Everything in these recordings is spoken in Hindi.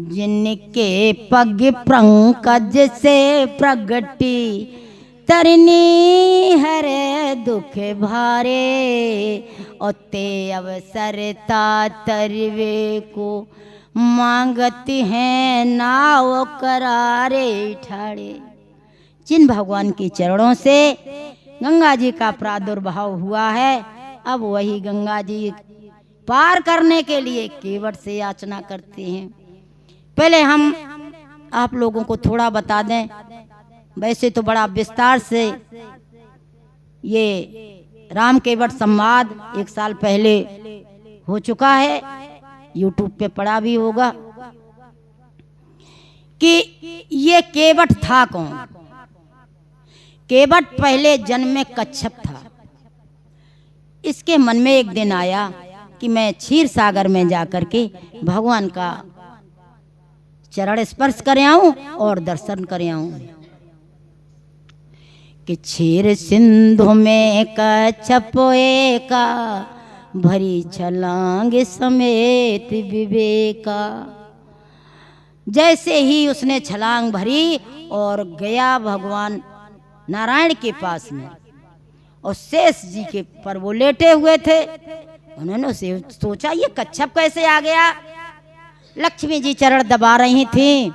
जिनके पग पंकज से प्रगटी तरनी हरे दुख भारे, ओते अवसरता तरवे को मांगती हैं नाव करारे ठाड़े। जिन भगवान के चरणों से गंगा जी का प्रादुर्भाव हुआ है, अब वही गंगा जी पार करने के लिए केवट से याचना करते हैं। पहले हम आप लोगों को थोड़ा बता दें, वैसे तो बड़ा विस्तार से ये राम केवट संवाद 1 साल पहले हो चुका है, YouTube पे पड़ा भी होगा कि ये केवट था कौन। केवट पहले जन्म में कच्छप था। इसके मन में एक दिन आया कि मैं क्षीर सागर में जाकर के भगवान का चरण स्पर्श कर आऊं और दर्शन कर आऊं। कि क्षीर सिंधु में कच्छप एका, भरी छलांग समेत विवेका। जैसे ही उसने छलांग भरी और गया भगवान नारायण के पास में, और शेष जी के पर वो लेटे हुए थे। उन्होंने सोचा ये कच्छप कैसे आ गया। लक्ष्मी जी चरण दबा रही थी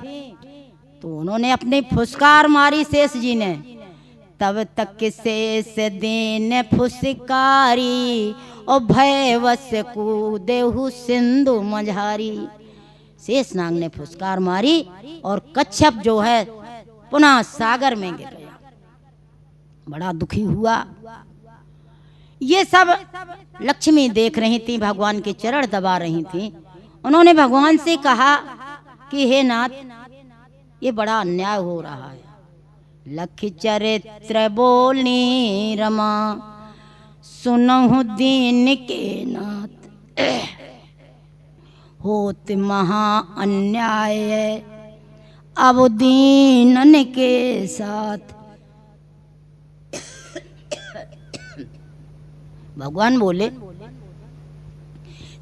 तो उन्होंने अपनी फुसकार मारी शेष जी ने। तब तक शेष दीन फुसकारी, और भयवश कूदेहु सिंधु मझारी। शेष नाग ने फुसकार मारी और कच्छप जो है पुनः सागर में गिर गया। बड़ा दुखी हुआ। ये सब लक्ष्मी देख रही थी, भगवान के चरण दबा रही थी। उन्होंने भगवान से कहा कि हे नाथ, ये बड़ा अन्याय हो रहा है। लख चरित्र बोली रमा, सुनहु दीन के नाथ। होत महा अन्याय अब दीनन के साथ। भगवान बोले,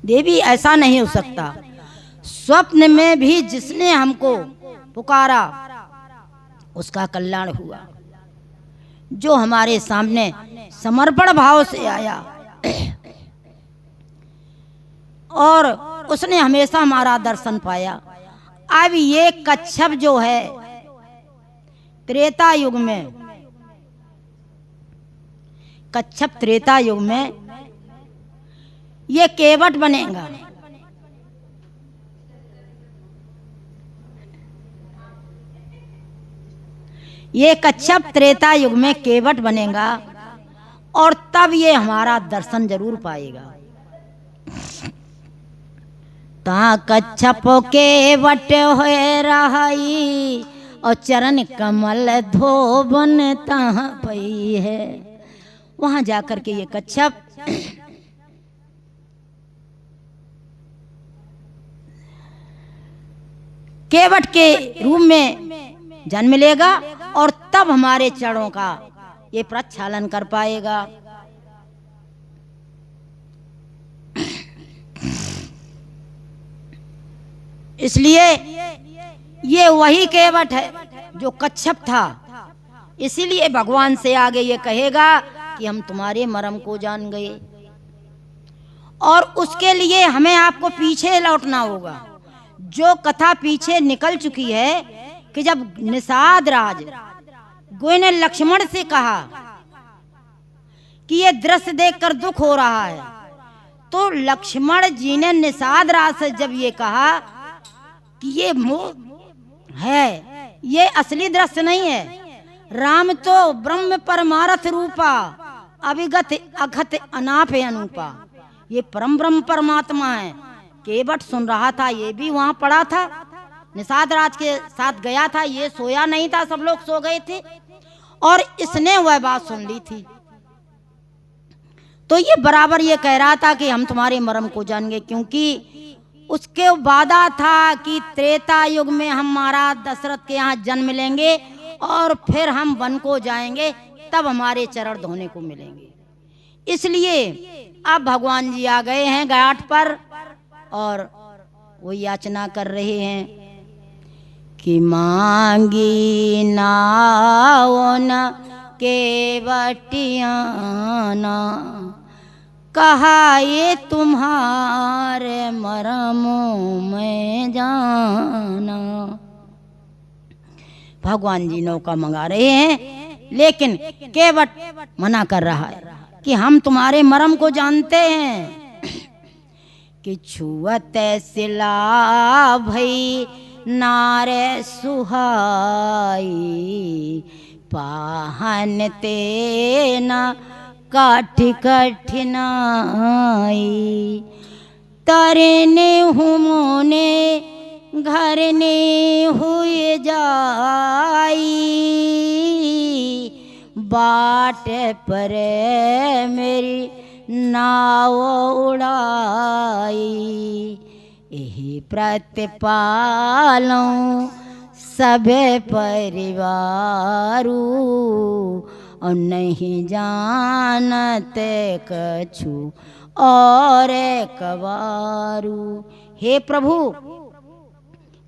देवी ऐसा नहीं हो सकता। स्वप्न में भी जिसने हमको पुकारा उसका कल्याण हुआ। जो हमारे सामने समर्पण भाव से आया और उसने हमेशा हमारा दर्शन पाया। अब ये कच्छप जो है त्रेता युग में, कच्छप त्रेता युग में ये केवट बनेगा। ये कच्छप त्रेता युग में केवट बनेगा और तब ये हमारा दर्शन जरूर पाएगा। ता कच्छप केवट होए रहाई, और चरण कमल धोबन तहाँ पई है। वहां जाकर के ये कच्छप केवट के रूप में जन्म लेगा और तब हमारे चरणों का ये प्रक्षालन कर पाएगा। इसलिए ये वही केवट है जो कच्छप था। इसीलिए भगवान से आगे ये कहेगा कि हम तुम्हारे मर्म को जान गए, और उसके लिए हमें आपको पीछे लौटना होगा। जो कथा पीछे निकल चुकी है कि जब निषाद राज गोई ने लक्ष्मण से कहा कि ये दृश्य देखकर दुख हो रहा है, तो लक्ष्मण जी ने निषाद राज से जब ये कहा कि ये मोह है, ये असली दृश्य नहीं है। राम तो ब्रह्म परमार्थ रूपा, अविगत अघत अनाप अनूपा। ये परम ब्रह्म परमात्मा है। केवट सुन रहा था, ये भी वहां पड़ा था, निषाद राज के साथ गया था। ये सोया नहीं था, सब लोग सो गए थे और इसने वह बात सुन ली थी। तो ये बराबर ये कह रहा था कि हम तुम्हारे मर्म को जानेंगे, क्योंकि उसके वादा था कि त्रेता युग में हमारा दशरथ के यहाँ जन्म लेंगे और फिर हम वन को जाएंगे, तब हमारे चरण धोने को मिलेंगे। इसलिए अब भगवान जी आ गए हैं घाट पर और वो याचना कर रहे हैं कि मांगी नाव न केवटियाना, कहा ये तुम्हारे मरमों में जाना। भगवान जी नौका मंगा रहे हैं, लेकिन केवट मना कर रहा है कि हम तुम्हारे मरम को जानते हैं। कि छुअत सिला भई नारे सुहाई, पाहन ते न काठ कठिनाई। तरने हुमोने घर ने हुए जाई, बाट पर मेरी नाव उड़ाई। यही प्रतिपालों सबे परिवारू, और नहीं जानते कछु और कवारू। हे प्रभु,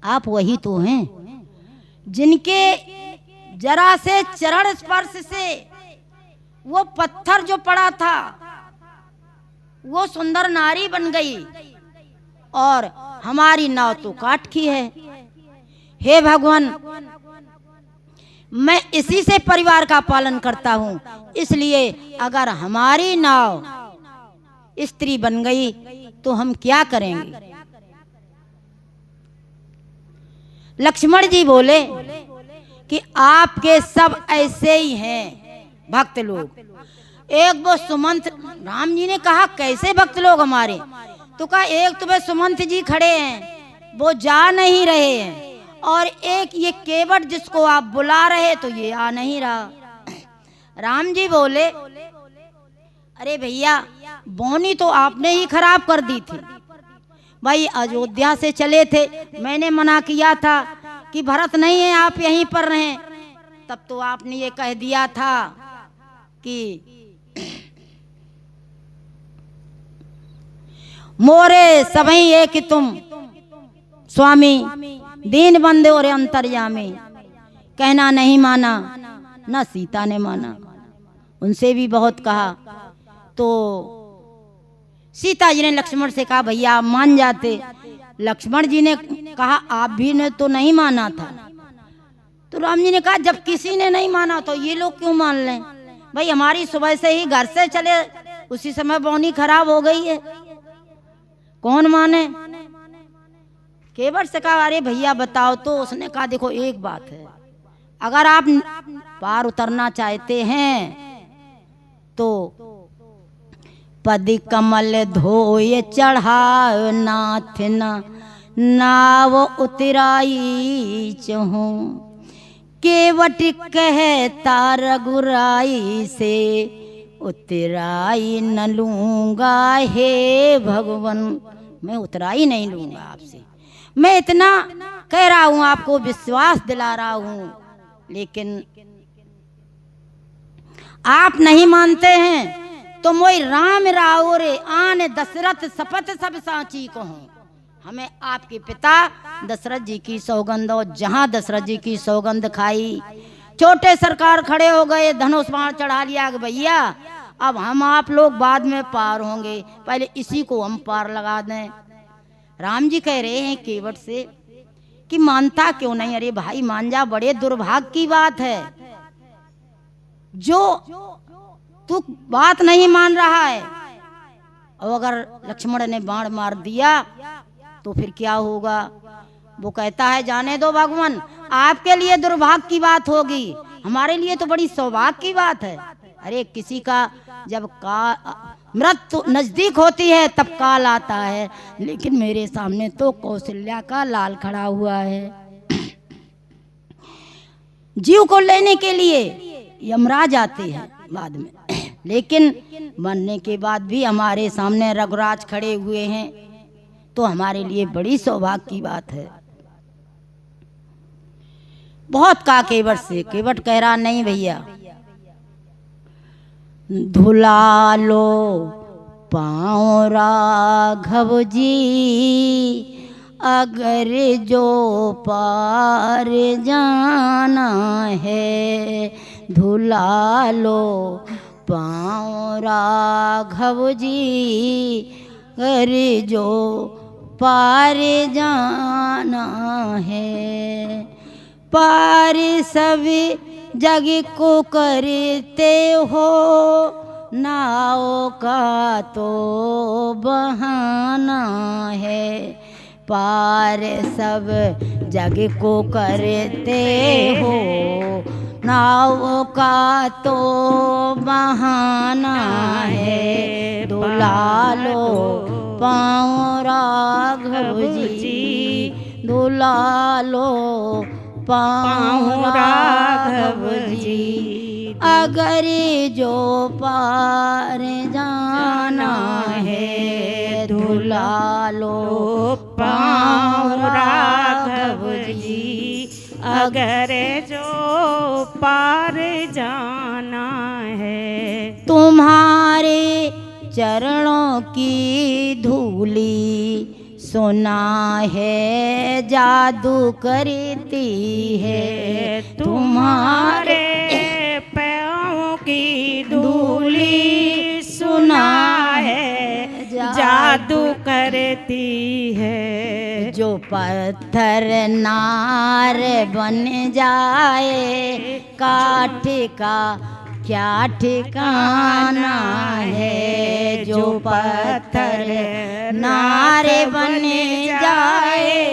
आप वही तो हैं जिनके जरा से चरण स्पर्श से वो पत्थर जो पड़ा था वो सुंदर नारी बन गई, और हमारी नाव तो काठ की है। हे भगवान, मैं इसी से परिवार का पालन करता हूँ, इसलिए अगर हमारी नाव स्त्री बन गई तो हम क्या करेंगे। लक्ष्मण जी बोले कि आपके सब ऐसे ही हैं भक्त लोग। एक वो सुमंत, राम जी ने कहा कैसे भक्त लोग हमारे, तो कहा एक तो वे सुमंत जी खड़े हैं वो जा नहीं रहे हैं, और एक ये केवट जिसको आप बुला रहे तो ये आ नहीं रहा। राम जी बोले अरे भैया, बोनी तो आपने ही खराब कर दी थी भाई। अयोध्या से चले थे, मैंने मना किया था कि भरत नहीं है आप यहीं पर रहें, तब तो आपने ये कह दिया था कि मोरे सभई एक तुम स्वामी, दीन बंदे और अंतर्यामी। कहना नहीं माना, न सीता ने माना, उनसे भी बहुत कहा। तो सीता जी ने लक्ष्मण से कहा भैया आप मान जाते। लक्ष्मण जी ने कहा आप भी ने तो नहीं माना था। तो राम जी ने कहा जब किसी ने नहीं माना तो ये लोग क्यों मान लें भाई। हमारी सुबह से ही घर से चले उसी समय बोनी खराब हो गई है, कौन माने। केवट से कहा अरे भैया बताओ तो। उसने कहा देखो एक बात है, अगर आप पार उतरना चाहते हैं तो पद कमल धोए चढ़ाओ नाथ न नाव उतराई चहूं। केवट कहता रघुराई से उतराई न लूंगा हे भगवन। मैं उतराई नहीं लूंगा आपसे, मैं इतना कह रहा हूं, आपको विश्वास दिला रहा हूं, लेकिन आप नहीं मानते हैं तो मोई राम राव रे आन दशरथ शपथ सब साची को हूँ। हमें आपके पिता दशरथ जी की सौगंध, और जहाँ दशरथ जी की सौगंध खाई, छोटे सरकार खड़े हो गए, धनुष बाण चढ़ा लिया कि भैया अब हम आप लोग बाद में पार होंगे, पहले इसी को हम पार लगा दें। राम जी कह रहे हैं केवट से कि मानता क्यों नहीं। अरे भाई मान जा, बड़े दुर्भाग्य की बात है जो तू बात नहीं मान रहा है। और अगर लक्ष्मण ने बाण मार दिया तो फिर क्या होगा। वो कहता है जाने दो भगवान, आपके लिए दुर्भाग्य की बात होगी, हमारे लिए तो बड़ी सौभाग्य की बात है। अरे किसी का जब मृत्यु नजदीक होती है तब काल आता है, लेकिन मेरे सामने तो कौशल्या का लाल खड़ा हुआ है। जीव को लेने के लिए यमराज आते हैं बाद में, लेकिन मरने के बाद भी हमारे सामने रघुराज खड़े हुए हैं, तो हमारे लिए बड़ी सौभाग्य की बात है। बहुत कहा केवट से, केवट कह रहा नहीं भैया, धुला लो पाँव राघव जी, अगर जो पार जाना है धुला लो पाँव राघव जी। अगर जो पार जाना है पार सभी जग को करते हो नाव का तो बहाना है। पार सब जग को करते हो नाव का तो बहाना है। दुला लो पाँव राघव जी दुला लो पाँव राघव जी। अगर जो पार जाना है धुला लो पाँव राघव जी। अगर जो पार जाना है तुम्हारे चरणों की धूली सुना है जादू करती है। तुम्हारे पैरों की धूली सुना है जादू करती है। जो पत्थर नार बन जाए काठ का क्या ठिकाना है। जो पत्थर नारे बन जाए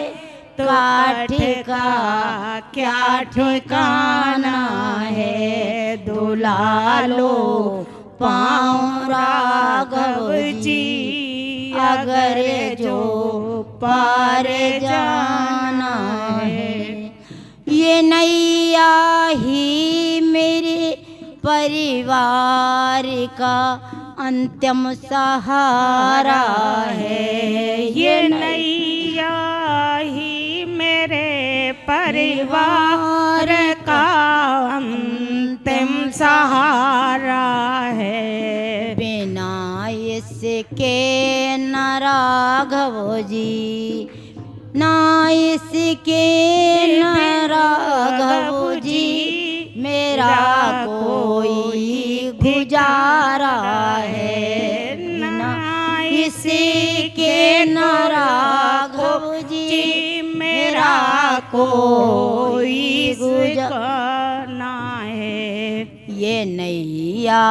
काठ का क्या ठिकाना है। दुला लो पाँव राघव जी। अगर जो पार जाना है ये नैया ही मेरे परिवार का अंतिम सहारा है। ये नैया ही मेरे परिवार का अंतिम सहारा है। बिना इसके न राघव जी ना इसके न राघव जी मेरा कोई गुजारा है। ना इसके न राघव जी मेरा कोई गुजारा है। ये नैया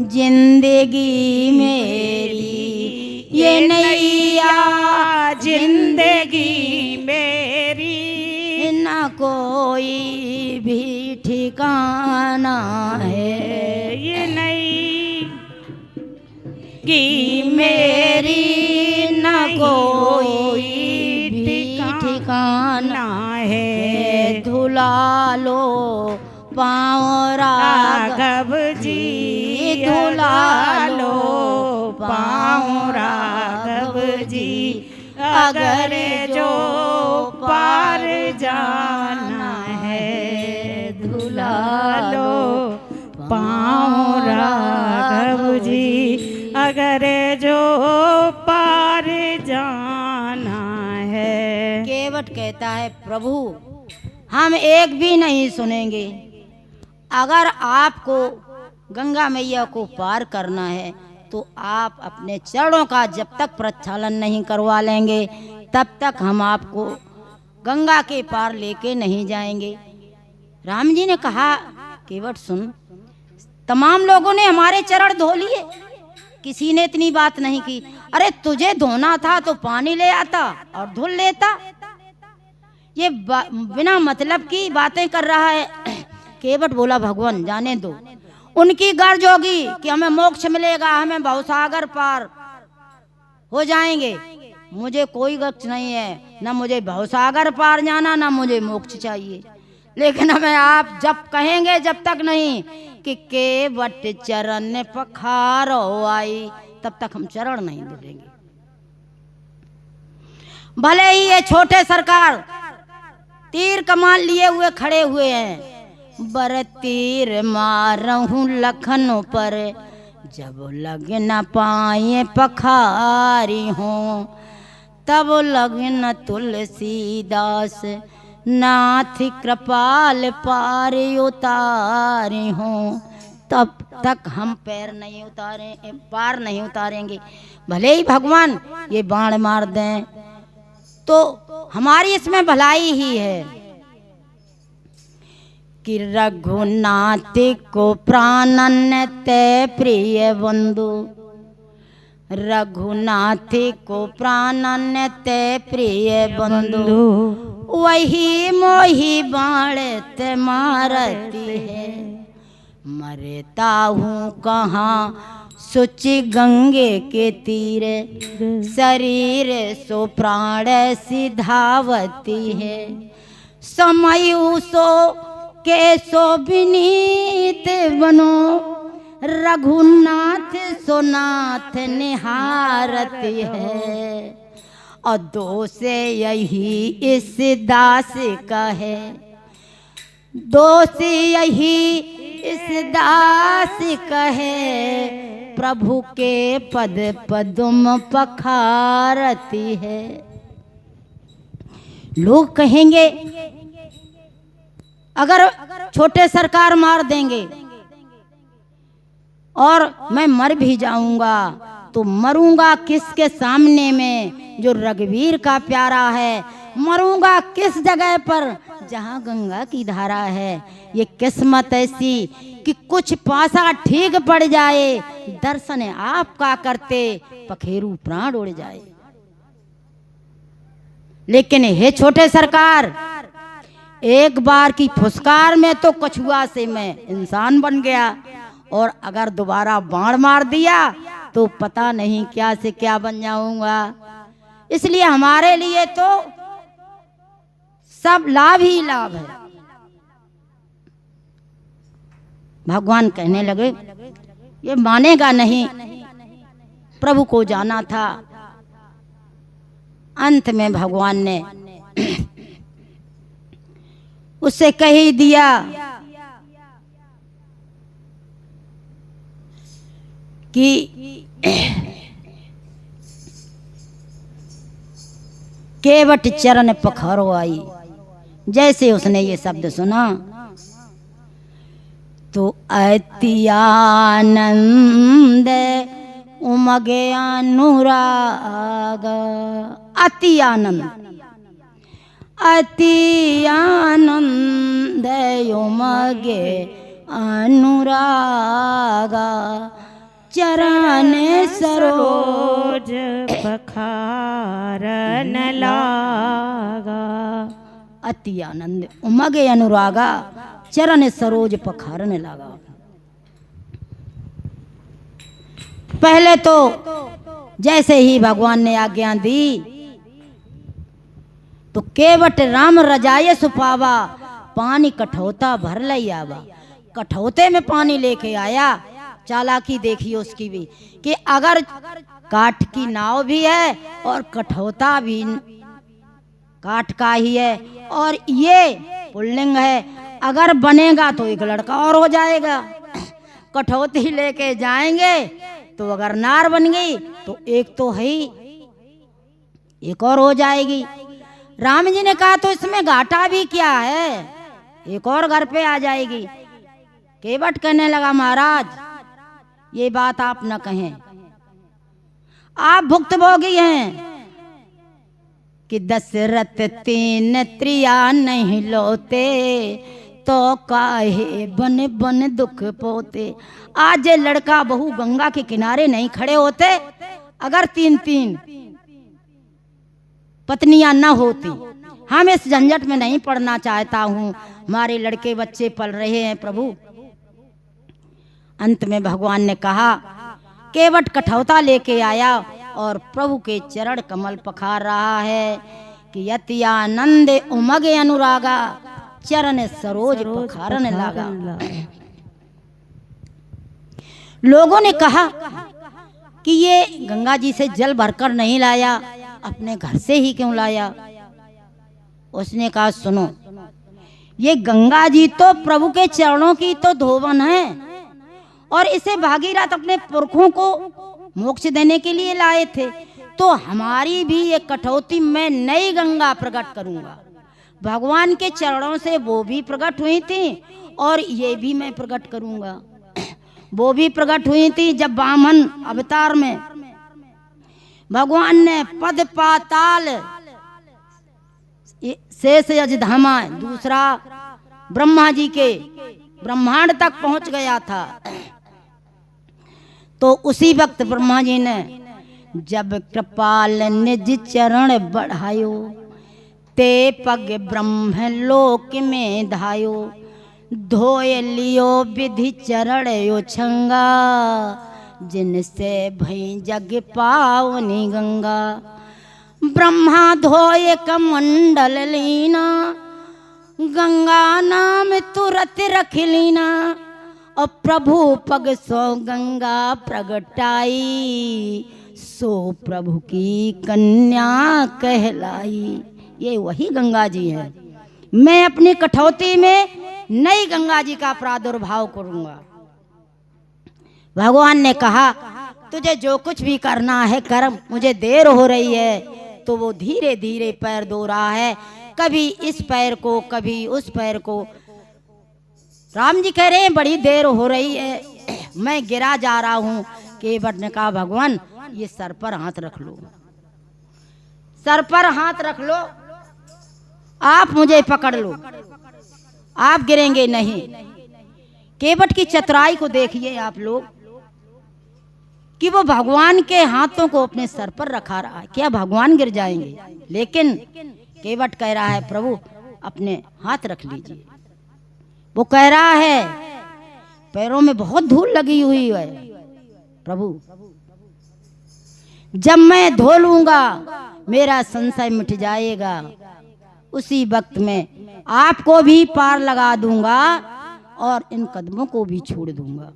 जिंदगी मेरी ये नैया जिंदगी मेरी न कोई भी ठिकाना है। ये नई कि मेरी न कोई भी ठिकाना है। धुला लो पाँव राघव जी धुला लो पाँव राघव जी। अगर जो पार जाना है धुला लो पाँव राघव जी। अगर जो पार जाना है। केवट कहता है प्रभु हम एक भी नहीं सुनेंगे। अगर आपको गंगा मैया को पार करना है तो आप अपने चरणों का जब तक प्रक्षालन नहीं करवा लेंगे तब तक हम आपको गंगा के पार लेके नहीं जाएंगे। राम जी ने कहा केवट सुन तमाम लोगों ने हमारे चरण धो लिए किसी ने इतनी बात नहीं की। अरे तुझे धोना था तो पानी ले आता और धुल लेता। ये बिना मतलब की बातें कर रहा है। केवट बोला भगवान जाने दो उनकी गर्ज होगी कि हमें मोक्ष मिलेगा हमें भवसागर पार हो जाएंगे। मुझे कोई गर्ज नहीं है ना मुझे भवसागर पार जाना ना मुझे मोक्ष चाहिए। लेकिन हमें आप जब कहेंगे जब तक नहीं कि केवट चरण पखारो आई तब तक हम चरण नहीं धुलेंगे। भले ही ये छोटे सरकार तीर कमान लिए हुए खड़े हुए हैं। बर तीर मारहूं लखन पर जब लग न पाए पखारी हूँ तब लगन तुलसीदास नाथ कृपाल पार उतारे हों। तब तक हम पैर नहीं उतारे, पार नहीं उतारेंगे। भले ही भगवान ये बाण मार दें तो हमारी इसमें भलाई ही है कि रघुनाथ को प्राणन ते प्रिय बंधु, रघुनाथ को प्राणन ते प्रिय बंधु, वही मोही बाण ते मारती है। मरता हूँ कहाँ सुचि गंगे के तीरे, शरीर सो प्राण सिधावती है। समय सो के सो विनीत बनो, रघुनाथ सोनाथ निहारती है। और दोष यही इस दास का है, दोष यही इस दास का है। प्रभु के पद पदुम पखारती है। लोग कहेंगे अगर छोटे सरकार मार देंगे और मैं मर भी जाऊंगा तो मरूंगा किसके सामने में जो रघुवीर का प्यारा है, मरूंगा किस जगह पर जहां गंगा की धारा है। ये किस्मत ऐसी कि कुछ पासा ठीक पड़ जाए, दर्शन आपका करते पखेरु प्राण उड़ जाए। लेकिन हे छोटे सरकार, एक बार की फुसकार में तो कछुआ से मैं इंसान बन गया, और अगर दोबारा बाण मार दिया तो पता नहीं क्या से क्या बन जाऊंगा। इसलिए हमारे लिए तो सब लाभ ही लाभ है। भगवान कहने लगे ये मानेगा नहीं, प्रभु को जाना था। अंत में भगवान ने उससे कह ही दिया कि केवट चरण पखारो आई। जैसे उसने ये शब्द सुना तो अति आनंद उमगे अनुराग। अति आनंद, अति आनंद उमगे अनुरागा। चरण सरोज पखारन लागा। अति आनंद उमगे अनुरागा, चरण सरोज पखारन लगा। पहले तो जैसे ही भगवान ने आज्ञा दी तो केवट राम रजाए सुपावा, पानी कठौता भर लई आवा। कठौते में पानी लेके आया। चालाकी देखिए उसकी भी कि अगर काठ की नाव भी है और कठौता भी काठ का ही है और ये पुल्लिंग है, अगर बनेगा तो एक लड़का और हो जाएगा। कठौती लेके जाएंगे तो अगर नार बन गई तो एक तो है ही, एक और हो जाएगी। राम जी ने कहा तो इसमें घाटा भी क्या है, एक और घर पे आ जाएगी। केवट कहने लगा महाराज ये बात आप न कहें, आप भुक्तभोगी हैं कि दशरथ तीन त्रिया नहीं लोते, तो काहे बन बन दुख पोते। आज ये लड़का बहू गंगा के किनारे नहीं खड़े होते, अगर तीन तीन पत्नियां न होती। हम इस झंझट में नहीं पड़ना चाहता हूं, हमारे लड़के बच्चे पल रहे हैं प्रभु। अंत में भगवान ने कहा, केवट कठौता लेके आया और प्रभु के चरण कमल पखार रहा है कि यति आनंद उमगे अनुरागा, चरण सरोज पखारन लगा। लोगों ने कहा कि ये गंगा जी से जल भरकर नहीं लाया, अपने घर से ही क्यों लाया। उसने कहा सुनो, ये गंगा जी तो प्रभु के चरणों की तो धोवन है और इसे भागीरथ अपने पुरखों को मोक्ष देने के लिए लाए थे। तो हमारी भी ये कटौती में नई गंगा प्रकट करूंगा। भगवान के चरणों से वो भी प्रकट हुई थी और ये भी मैं प्रकट करूंगा। वो भी प्रकट हुई थी जब वामन अवतार में भगवान ने पद पाताल शेष अजधामा, दूसरा ब्रह्मा जी के ब्रह्मांड तक पहुंच गया था। तो उसी वक्त ब्रह्मा जी ने जब कृपाल निज चरण बढ़ायो, ते पग ब्रह्म लोक में धायो, धोए लियो विधि चरण यो छंगा, जिनसे भई जग पावनी गंगा। ब्रह्मा धोए कमंडल लीना, गंगा नाम तुरत रख लीना, और प्रभु पग सो गंगा प्रगटाई, सो प्रभु की कन्या कहलाई। ये वही गंगा जी है। मैं अपनी कठौती में नई गंगा जी का प्रादुर्भाव करूंगा। भगवान ने कहा तुझे जो कुछ भी करना है कर, मुझे देर हो रही है। तो वो धीरे धीरे पैर धो रहा है, कभी इस पैर को कभी उस पैर को। राम जी कह रहे हैं बड़ी देर हो रही है, मैं गिरा जा रहा हूं। केवट ने कहा भगवान ये सर पर हाथ रख लो, सर पर हाथ रख लो, आप मुझे पकड़ लो, आप गिरेंगे नहीं। केवट की चतुराई को देखिए आप लोग कि वो भगवान के हाथों को अपने सर पर रखा रहा है। क्या भगवान गिर जाएंगे? लेकिन केवट कह रहा है प्रभु अपने हाथ रख लीजिए। वो कह रहा है पैरों में बहुत धूल लगी हुई है, प्रभु जब मैं धो लूंगा मेरा संशय मिट जाएगा, उसी वक्त में आपको भी पार लगा दूंगा और इन कदमों को भी छोड़ दूंगा।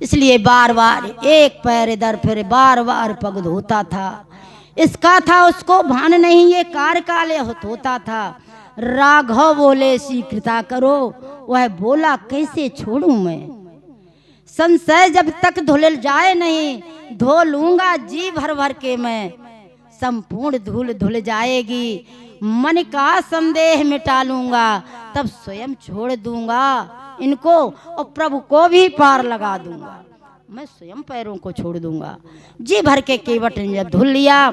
इसलिए बार बार एक पैर इधर फिर बार बार पग धोता था। इसका था उसको भान नहीं, ये कार्य काले होता था। राघव बोले शीघ्रता करो, वह बोला कैसे छोड़ूं मैं। संशय जब तक धुल जाए नहीं, धो लूंगा जी भर भर के मैं। संपूर्ण धूल धुल जाएगी, मन का संदेह मिटा लूंगा, तब स्वयं छोड़ दूंगा इनको और प्रभु को भी पार लगा दूंगा। मैं स्वयं पैरों को छोड़ दूंगा। जी भर के केवट ने जब धुल लिया,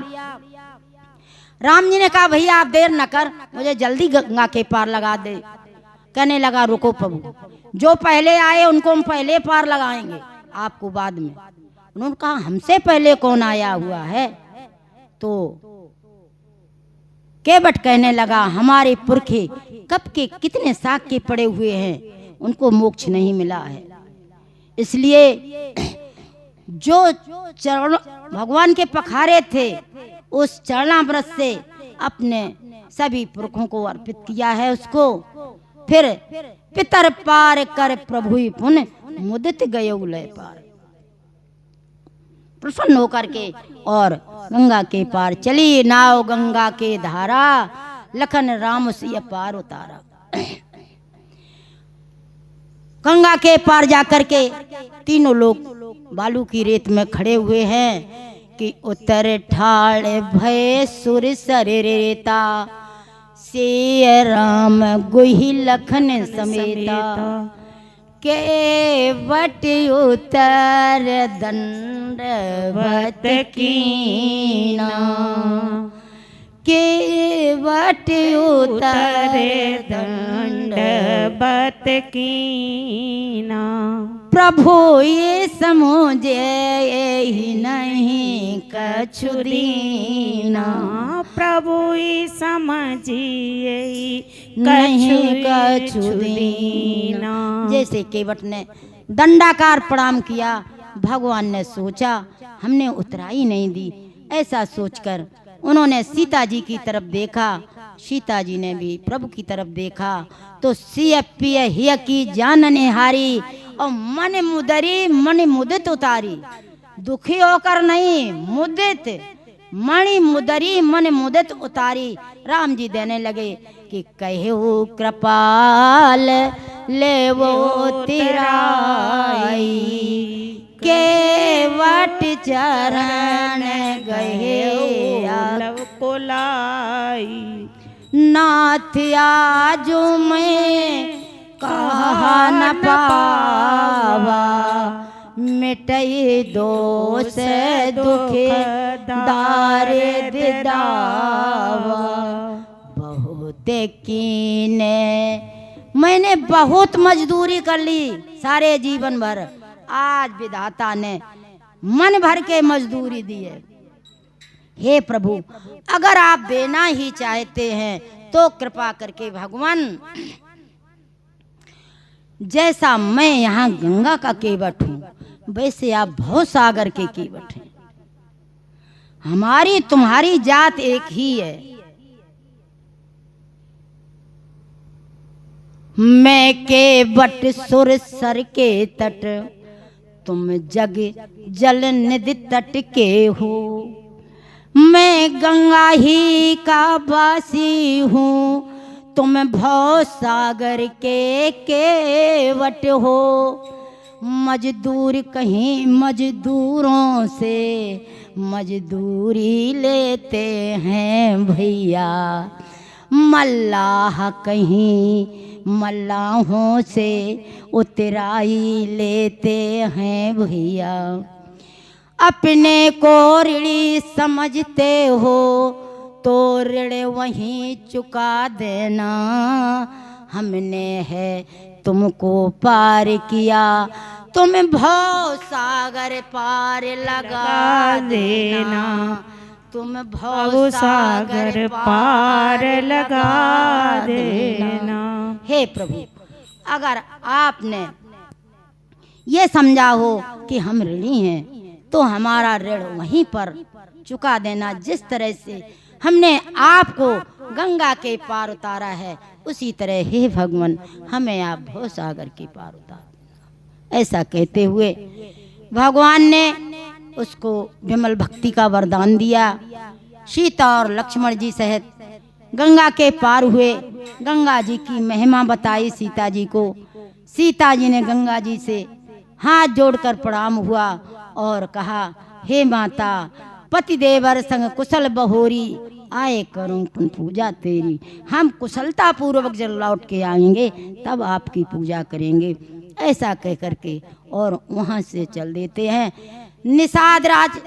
राम जी ने कहा भैया आप देर न कर, मुझे जल्दी गंगा के पार लगा दे। कहने लगा रुको प्रभु, जो पहले आए उनको हम पहले पार लगाएंगे, आपको बाद में। उन्होंने कहा हमसे पहले कौन आया हुआ है? तो केवट कहने लगा हमारे पुरखे कब के कितने साग के पड़े हुए हैं, उनको मोक्ष नहीं मिला है। इसलिए जो चरण भगवान के पखारे थे उस चरणामृत से अपने सभी पुरखों को अर्पित किया है उसको। फिर पितर पार कर प्रभु पुन मुदित गए लय पार, प्रसन्न होकर के और गंगा के पार चली नाव गंगा के धारा, लखन राम सिय पार उतारा। गंगा के पार जाकर के तीनों लोग बालू की रेत में खड़े हुए हैं कि उतर ठाड़ भय सुर सर रेता, से राम गुहि लखन समेता। केवट उतर दंडवत कीना, केवट उतर दंडवत कीना। प्रभु ये समझे ही नहीं कछु दीना, प्रभु ये समझिए नहीं कछु दीना। जैसे केवट ने दंडाकार प्रणाम किया, भगवान ने सोचा हमने उतराई नहीं दी। ऐसा सोचकर उन्होंने सीता जी की तरफ देखा, सीता जी ने भी प्रभु की तरफ देखा। तो सिय पिय हिय की जान निहारी और मन मुदरी मन मुदित उतारी। दुखी होकर नहीं, मुदित मणि मुदरी मन मुदित उतारी। राम जी देने लगे कि कहो कृपाल ले वो तिराई, केवट चरण गए लव को लाई। नाथ आजो मैं कहा न पावा, मिटई दोष दुख दारिद दावा। बहुत कीने मैंने बहुत मजदूरी कर ली सारे जीवन भर, आज विधाता ने मन भर के मजदूरी दी है। हे प्रभु, अगर आप देना ही चाहते हैं तो कृपा करके भगवान, जैसा मैं यहाँ गंगा का केवट हूँ वैसे आप भव सागर के केवट हैं। हमारी तुम्हारी जात एक ही है। मैं केवट सुर सर के तट, तुम जग जल निधि तट के हो। मैं गंगा ही का वासी हूँ, तुम भव सागर के केवट हो। मजदूर कहीं मजदूरों से मजदूरी लेते हैं भैया, मल्लाह कहीं मल्लाहों से उतराई लेते हैं भैया। अपने को ऋणी समझते हो तो ऋण वहीं चुका देना। हमने है तुमको पार किया, तुम भव सागर पार लगा देना। तुम भव सागर पार लगा देना। हे प्रभु, अगर आपने ये समझा हो कि हम ऋणी हैं तो हमारा ऋण वहीं पर चुका देना। जिस तरह से हमने आपको गंगा के पार उतारा है, उसी तरह हे भगवान हमें आप भव सागर के पार उतार देना। ऐसा कहते हुए भगवान ने उसको विमल भक्ति का वरदान दिया। सीता और लक्ष्मण जी सहित गंगा के पार हुए। गंगा जी की महिमा बताई सीता जी को। सीता जी ने गंगा जी से हाथ जोड़कर प्रणाम हुआ और कहा, हे माता, पति देवर संग कुशल बहोरी, आए करूं पूजा तेरी। हम कुशलता पूर्वक जब लौट के आएंगे तब आपकी पूजा करेंगे। ऐसा कह करके और वहाँ से चल देते हैं। निषाद राज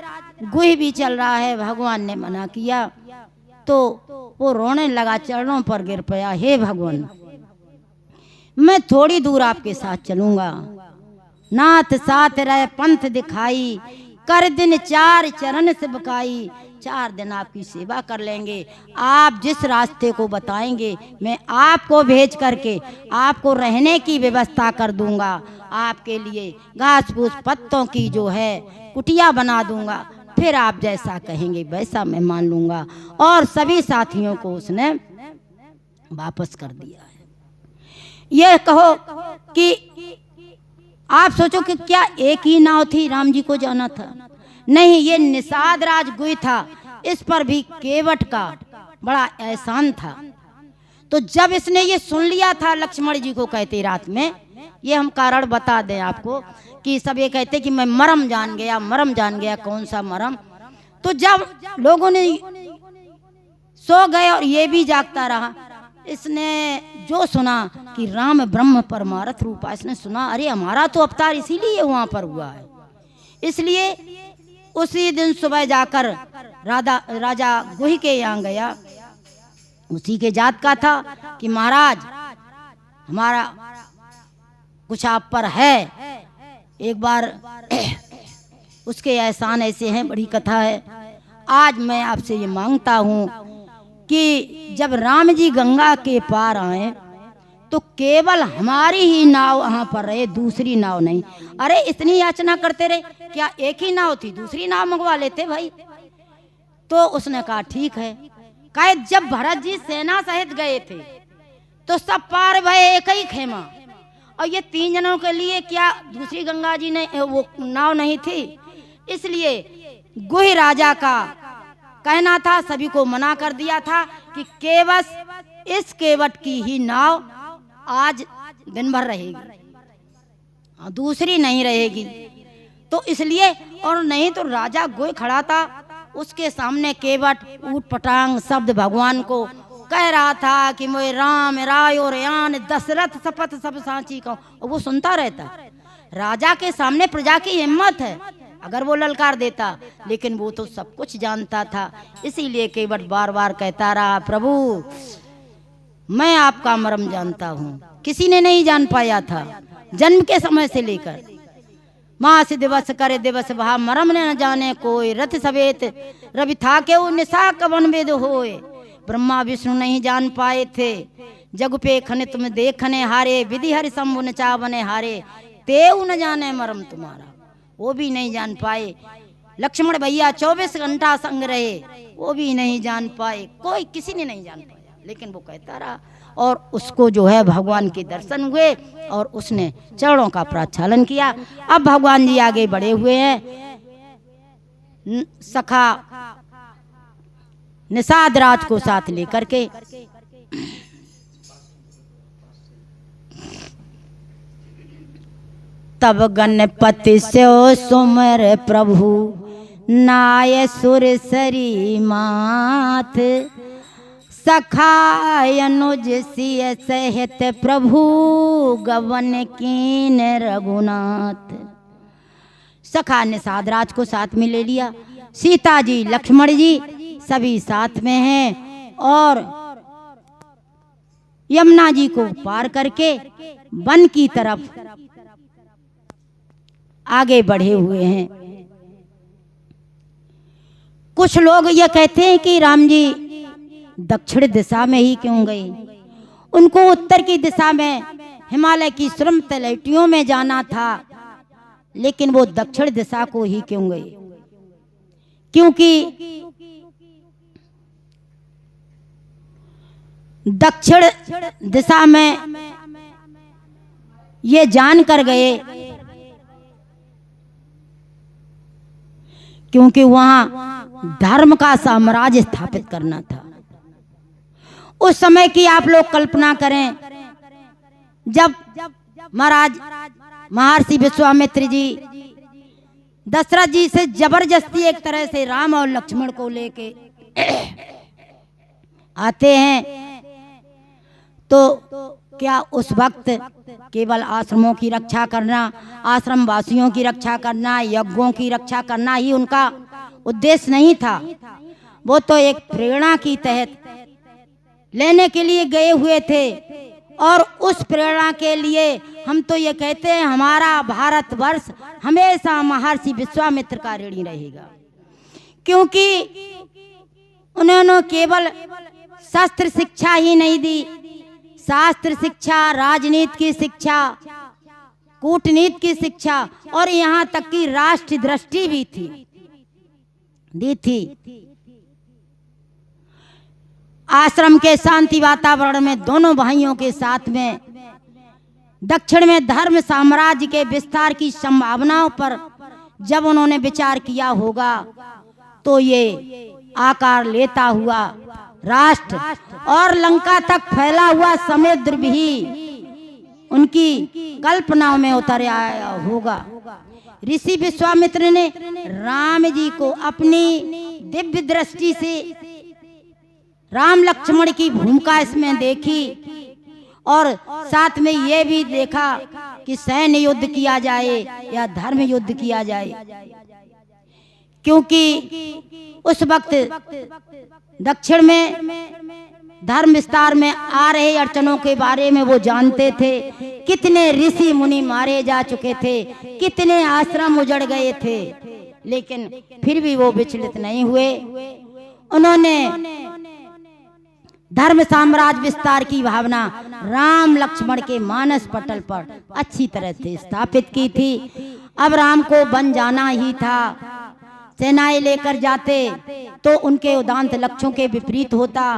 गुह भी चल रहा है, भगवान ने मना किया तो वो रोने लगा, चरणों पर गिर पया। हे भगवान, मैं थोड़ी दूर आपके साथ चलूंगा। नाथ साथ रहे पंथ दिखाई, कर दिन 4 चरण से बकाई। 4 दिन आपकी सेवा कर लेंगे। आप जिस रास्ते को बताएंगे मैं आपको भेज करके आपको रहने की व्यवस्था कर दूंगा। आपके लिए घास फूस पत्तों की जो है कुटिया बना दूंगा। फिर आप जैसा कहेंगे वैसा मैं मान लूंगा। और सभी साथियों को उसने वापस कर दिया है। यह कहो कि आप सोचो कि क्या एक ही नाव थी, राम जी को जाना था? नहीं, ये निषाद राज गुह था। इस पर भी केवट का बड़ा एहसान था। तो जब इसने ये सुन लिया था, लक्ष्मण जी को कहते रात में, ये हम कारण बता दें आपको कि सब ये कहते कि मैं मरम जान गया, मरम जान गया। कौन सा मरम? तो जब लोगों ने सो गए और ये भी जागता रहा, इसने जो सुना कि राम ब्रह्म परमार्थ रूपा, इसने सुना अरे हमारा तो अवतार इसीलिए वहां पर हुआ है। इसलिए उसी दिन सुबह जाकर राजा गुह के यहाँ गया। उसी के जात का था कि महाराज हमारा कुछ आप पर है, एक बार उसके एहसान ऐसे हैं, बड़ी कथा है। आज मैं आपसे ये मांगता हूँ कि जब राम जी गंगा के पार आए तो केवल हमारी ही नाव वहाँ पर रहे, दूसरी नाव नहीं। अरे इतनी याचना करते रहे, क्या एक ही नाव थी? दूसरी नाव मंगवा लेते भाई। तो उसने कहा ठीक है। कहे जब भरत जी सेना सहित गए थे तो सब पार भये एक ही खेमा, और ये 3 जनों के लिए क्या दूसरी गंगा जी ने वो नाव नहीं थी? इसलिए गुह राजा का कहना था, सभी को मना कर दिया था कि केवल इस केवट की ही नाव आज दिन भर रहेगी, दूसरी नहीं रहेगी। तो इसलिए, और नहीं तो राजा गोई खड़ा था, उसके सामने केवट ऊट पटांग शब्द भगवान को कह रहा था कि मोए राम राय और यान दशरथ शपथ सब सांची कहूं, और वो सुनता रहता। राजा के सामने प्रजा की हिम्मत है अगर वो ललकार देता, लेकिन वो तो सब कुछ जानता था। इसीलिए केवट बार बार कहता रहा, प्रभु मैं आपका मर्म जानता हूँ, किसी ने नहीं जान पाया था जन्म के समय से लेकर। मास दिवस करे दिवस भा मरम न जाने कोई, रथ सवेत रवि था के वो निशा कवन वेद होए। ब्रह्मा विष्णु नहीं जान पाए थे, जग पे खने तुम देखने हारे, विधि हरि शंभु न चावने हारे, तेऊ न जाने मरम तुम्हारा, वो भी नहीं जान पाए। लक्ष्मण भैया 24 घंटा संग रहे, वो भी नहीं जान पाए, कोई किसी ने नहीं जान पाया, लेकिन वो कहता रहा। और उसको जो है भगवान के दर्शन हुए और उसने चरणों का प्रक्षालन किया। अब भगवान जी आगे बढ़े हुए हैं, सखा निषाद राज को साथ लेकर के। तब गणपति से सुमर प्रभु नाय सुर सरी मात, सखा अनुज सिय सहित प्रभु गवन कीन रघुनाथ। सखा निषाद राज को साथ में ले लिया, सीता जी लक्ष्मण जी सभी साथ में हैं, और यमुना जी को पार करके वन की तरफ आगे बढ़े हुए हैं। कुछ लोग ये कहते हैं कि राम जी दक्षिण दिशा में ही क्यों गए, उनको उत्तर की दिशा में हिमालय की सुरम तलहटियों में जाना था, लेकिन वो दक्षिण दिशा को ही क्यों गए? क्योंकि दक्षिण दिशा में ये जान कर गए क्योंकि वहां धर्म का साम्राज्य स्थापित करना था। उस समय की आप लोग कल्पना करें, जब महाराज महर्षि विश्वामित्र जी दशरथ जी से जबरदस्ती एक तरह से राम और लक्ष्मण को लेके आते हैं, तो क्या उस वक्त केवल आश्रमों की रक्षा करना, आश्रम वासियों की रक्षा करना, यज्ञों की रक्षा करना ही उनका उद्देश्य नहीं था? वो तो एक प्रेरणा की तहत लेने के लिए गए हुए थे, और उस प्रेरणा के लिए हम तो ये कहते हैं हमारा भारतवर्ष हमेशा महर्षि विश्वामित्र का ऋणी रहेगा, क्योंकि उन्होंने केवल शस्त्र शिक्षा ही नहीं दी, शास्त्र शिक्षा, राजनीति की शिक्षा, कूटनीति की शिक्षा, और यहाँ तक कि राष्ट्र दृष्टि भी दी थी। आश्रम के शांति वातावरण में दोनों भाइयों के साथ में दक्षिण में धर्म साम्राज्य के विस्तार की संभावनाओं पर जब उन्होंने विचार किया होगा, तो ये आकार लेता हुआ राष्ट्र और लंका तक फैला हुआ समुद्र भी उनकी कल्पनाओं में उतर आया होगा। ऋषि विश्वामित्र ने राम जी को अपनी दिव्य दृष्टि से राम लक्ष्मण की भूमिका इसमें देखी, और साथ में ये भी देखा कि सैन्य युद्ध किया जाए या धर्म युद्ध किया जाए, क्योंकि उस वक्त दक्षिण में धर्म विस्तार में आ रहे अड़चनों के बारे में वो जानते थे। कितने ऋषि मुनि मारे जा चुके थे, कितने आश्रम उजड़ गए थे, लेकिन फिर भी वो विचलित नहीं हुए। उन्होंने धर्म साम्राज्य विस्तार की भावना राम लक्ष्मण के मानस पटल पर अच्छी तरह से स्थापित की थी। अब राम को बन जाना ही था। सेनाएं लेकर जाते तो उनके उदांत लक्ष्यों के विपरीत होता,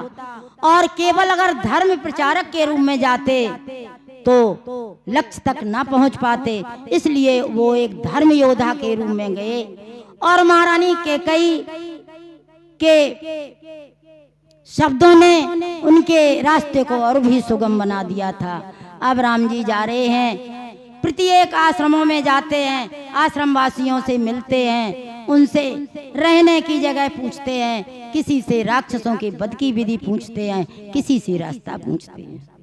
और केवल अगर धर्म प्रचारक के रूप में जाते तो लक्ष्य तक ना पहुंच पाते। इसलिए वो एक धर्म योद्धा के रूप में गए, और महारानी कैकेयी के शब्दों ने उनके रास्ते को और भी सुगम बना दिया था। अब राम जी जा रहे हैं, प्रत्येक आश्रमों में जाते हैं, आश्रम वासियों से मिलते हैं, उनसे रहने की जगह पूछते हैं, किसी से राक्षसों के वध की विधि पूछते हैं, किसी से रास्ता पूछते हैं।